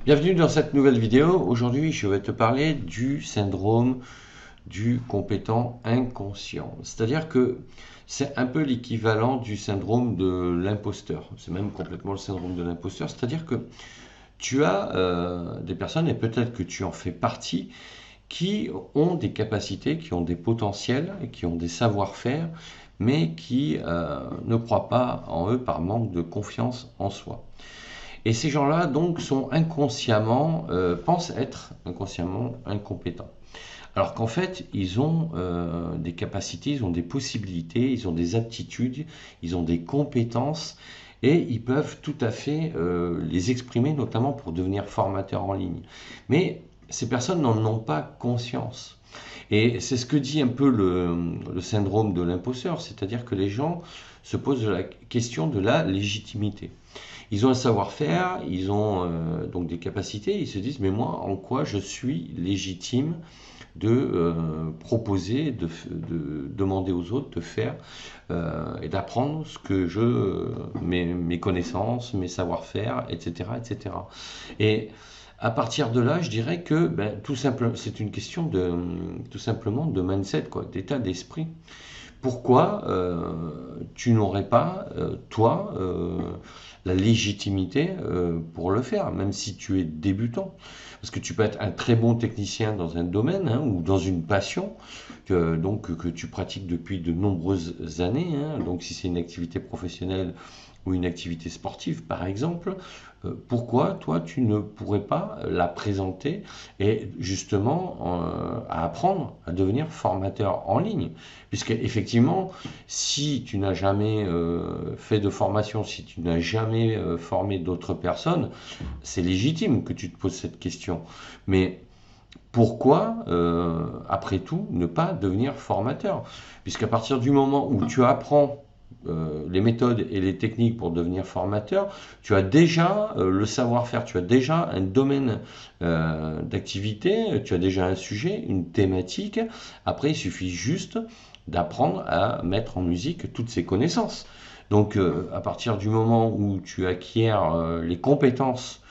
Bienvenue dans cette nouvelle vidéo. Aujourd'hui, je vais te parler du syndrome du compétent inconscient. C'est-à-dire que c'est un peu l'équivalent du syndrome de l'imposteur. C'est même complètement le syndrome de l'imposteur. C'est-à-dire que tu as des personnes, et peut-être que tu en fais partie, qui ont des capacités, qui ont des potentiels, qui ont des savoir-faire, mais qui ne croient pas en eux par manque de confiance en soi. Et ces gens-là, donc, sont inconsciemment, pensent être inconsciemment incompétents. Alors qu'en fait, ils ont des capacités, ils ont des possibilités, ils ont des aptitudes, ils ont des compétences et ils peuvent tout à fait les exprimer, notamment pour devenir formateurs en ligne. Mais ces personnes n'en ont pas conscience. Et c'est ce que dit un peu le syndrome de l'imposteur, c'est-à-dire que les gens se posent la question de la légitimité. Ils ont un savoir-faire, ils ont donc des capacités, ils se disent mais moi en quoi je suis légitime de proposer, de demander aux autres de faire et d'apprendre ce que mes connaissances, mes savoir-faire, etc., etc. Et à partir de là, je dirais que tout simplement, c'est une question de tout simplement de mindset, quoi, d'état d'esprit. Pourquoi tu n'aurais pas, toi, la légitimité pour le faire, même si tu es débutant? Parce que tu peux être un très bon technicien dans un domaine hein, ou dans une passion que tu pratiques depuis de nombreuses années. Hein. Donc si c'est une activité professionnelle ou une activité sportive, par exemple, pourquoi toi tu ne pourrais pas la présenter et justement à apprendre à devenir formateur en ligne? Puisque effectivement, si tu n'as jamais fait de formation, si tu n'as jamais formé d'autres personnes, c'est légitime que tu te poses cette question. Mais pourquoi, après tout, ne pas devenir formateur? Puisqu'à partir du moment où tu apprends les méthodes et les techniques pour devenir formateur, tu as déjà le savoir-faire, tu as déjà un domaine d'activité, tu as déjà un sujet, une thématique. Après, il suffit juste d'apprendre à mettre en musique toutes ces connaissances. Donc, à partir du moment où tu acquiers les compétences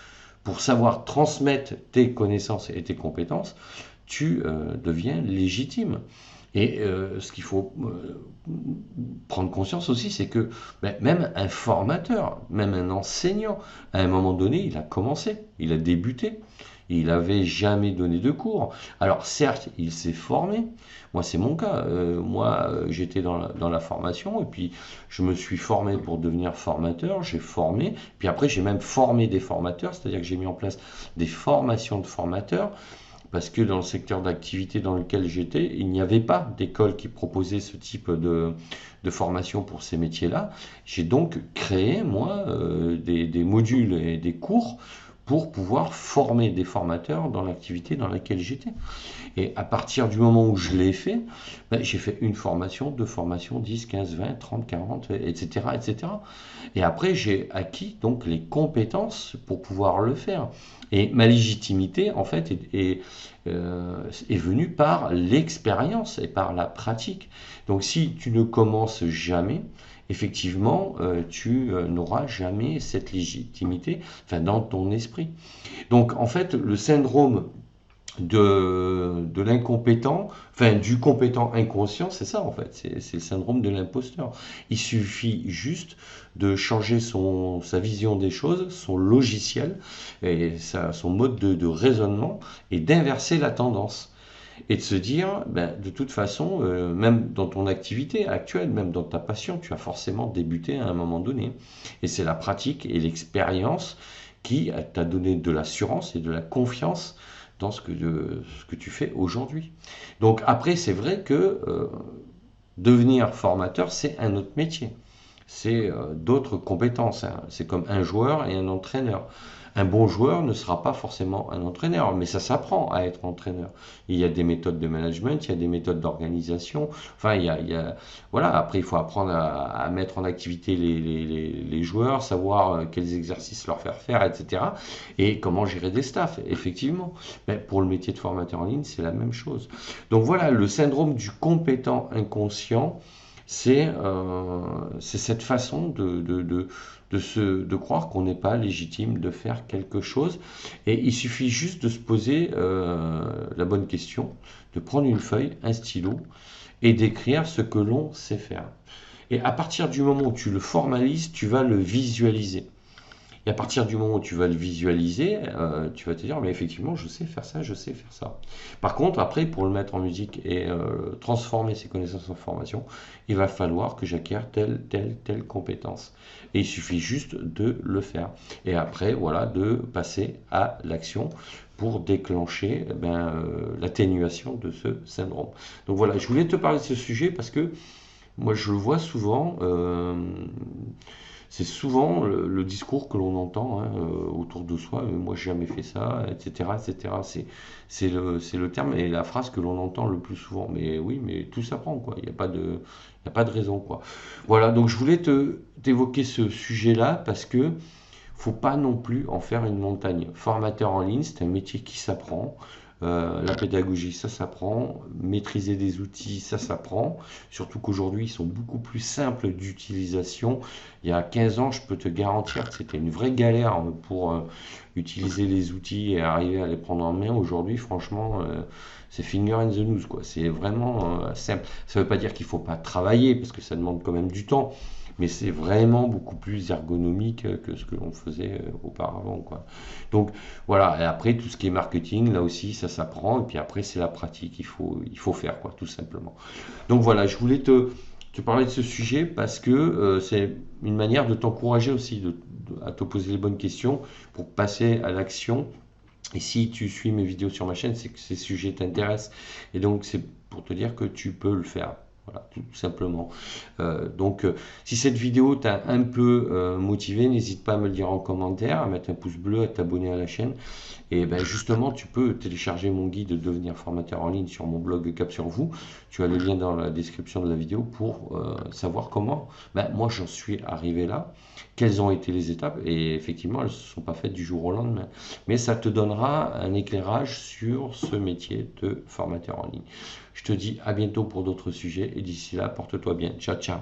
pour savoir transmettre tes connaissances et tes compétences, tu deviens légitime. Et ce qu'il faut prendre conscience aussi, c'est que même un formateur, même un enseignant, à un moment donné, il a commencé, il a débuté. Il n'avait jamais donné de cours. Alors certes, il s'est formé. Moi, c'est mon cas. J'étais dans la formation et puis je me suis formé pour devenir formateur. J'ai formé. Puis après, j'ai même formé des formateurs, c'est-à-dire que j'ai mis en place des formations de formateurs parce que dans le secteur d'activité dans lequel j'étais, il n'y avait pas d'école qui proposait ce type de formation pour ces métiers-là. J'ai donc créé, moi, des modules et des cours pour pouvoir former des formateurs dans l'activité dans laquelle j'étais. Et à partir du moment où je l'ai fait, j'ai fait une formation, deux formations, 10, 15, 20, 30, 40, etc., etc. Et après, j'ai acquis donc les compétences pour pouvoir le faire. Et ma légitimité, en fait, est venue par l'expérience et par la pratique. Donc si tu ne commences jamais, effectivement, tu n'auras jamais cette légitimité, enfin, dans ton esprit. Donc en fait, le syndrome de l'incompétent, enfin du compétent inconscient, c'est ça en fait, c'est le syndrome de l'imposteur. Il suffit juste de changer sa vision des choses, son logiciel, et son mode de raisonnement, et d'inverser la tendance. Et de se dire, de toute façon, même dans ton activité actuelle, même dans ta passion, tu as forcément débuté à un moment donné. Et c'est la pratique et l'expérience qui t'a donné de l'assurance et de la confiance dans ce que tu fais aujourd'hui. Donc après, c'est vrai que devenir formateur, c'est un autre métier. C'est d'autres compétences. Hein. C'est comme un joueur et un entraîneur. Un bon joueur ne sera pas forcément un entraîneur, mais ça s'apprend à être entraîneur. Il y a des méthodes de management, il y a des méthodes d'organisation. Enfin, voilà. Après, il faut apprendre à mettre en activité les joueurs, savoir quels exercices leur faire faire, etc. Et comment gérer des staffs, effectivement. Mais pour le métier de formateur en ligne, c'est la même chose. Donc voilà, le syndrome du compétent inconscient. C'est cette façon de croire qu'on n'est pas légitime de faire quelque chose. Et il suffit juste de se poser la bonne question, de prendre une feuille, un stylo et d'écrire ce que l'on sait faire. Et à partir du moment où tu le formalises, tu vas le visualiser. Et à partir du moment où tu vas le visualiser, tu vas te dire, mais effectivement, je sais faire ça, je sais faire ça. Par contre, après, pour le mettre en musique et transformer ces connaissances en formation, il va falloir que j'acquière telle compétence. Et il suffit juste de le faire. Et après, voilà, de passer à l'action pour déclencher l'atténuation de ce syndrome. Donc voilà, je voulais te parler de ce sujet parce que moi, je le vois souvent. C'est souvent le discours que l'on entend hein, autour de soi. Moi, j'ai jamais fait ça, etc., etc. C'est le terme et la phrase que l'on entend le plus souvent. Mais oui, mais tout s'apprend, quoi. Il y a pas de raison, quoi. Voilà. Donc, je voulais t'évoquer ce sujet-là parce que faut pas non plus en faire une montagne. Formateur en ligne, c'est un métier qui s'apprend. La pédagogie, ça s'apprend. Maîtriser des outils, ça s'apprend. Surtout qu'aujourd'hui, ils sont beaucoup plus simples d'utilisation. Il y a 15 ans, je peux te garantir que c'était une vraie galère pour utiliser les outils et arriver à les prendre en main. Aujourd'hui, franchement, c'est finger in the nose, quoi. C'est vraiment simple. Ça ne veut pas dire qu'il ne faut pas travailler, parce que ça demande quand même du temps. Mais c'est vraiment beaucoup plus ergonomique que ce que l'on faisait auparavant, quoi. Donc voilà, et après tout ce qui est marketing, là aussi ça s'apprend, et puis après c'est la pratique, il faut faire, quoi, tout simplement. Donc voilà, je voulais te parler de ce sujet parce que c'est une manière de t'encourager aussi à te poser les bonnes questions pour passer à l'action. Et si tu suis mes vidéos sur ma chaîne, c'est que ces sujets t'intéressent. Et donc c'est pour te dire que tu peux le faire. Voilà, tout simplement. Si cette vidéo t'a un peu motivé, n'hésite pas à me le dire en commentaire, à mettre un pouce bleu, à t'abonner à la chaîne. Et ben justement, tu peux télécharger mon guide de devenir formateur en ligne sur mon blog Cap sur vous. Tu as le lien dans la description de la vidéo pour savoir comment moi j'en suis arrivé là, quelles ont été les étapes. Et effectivement, elles ne se sont pas faites du jour au lendemain. Mais ça te donnera un éclairage sur ce métier de formateur en ligne. Je te dis à bientôt pour d'autres sujets et d'ici là, porte-toi bien. Ciao, ciao.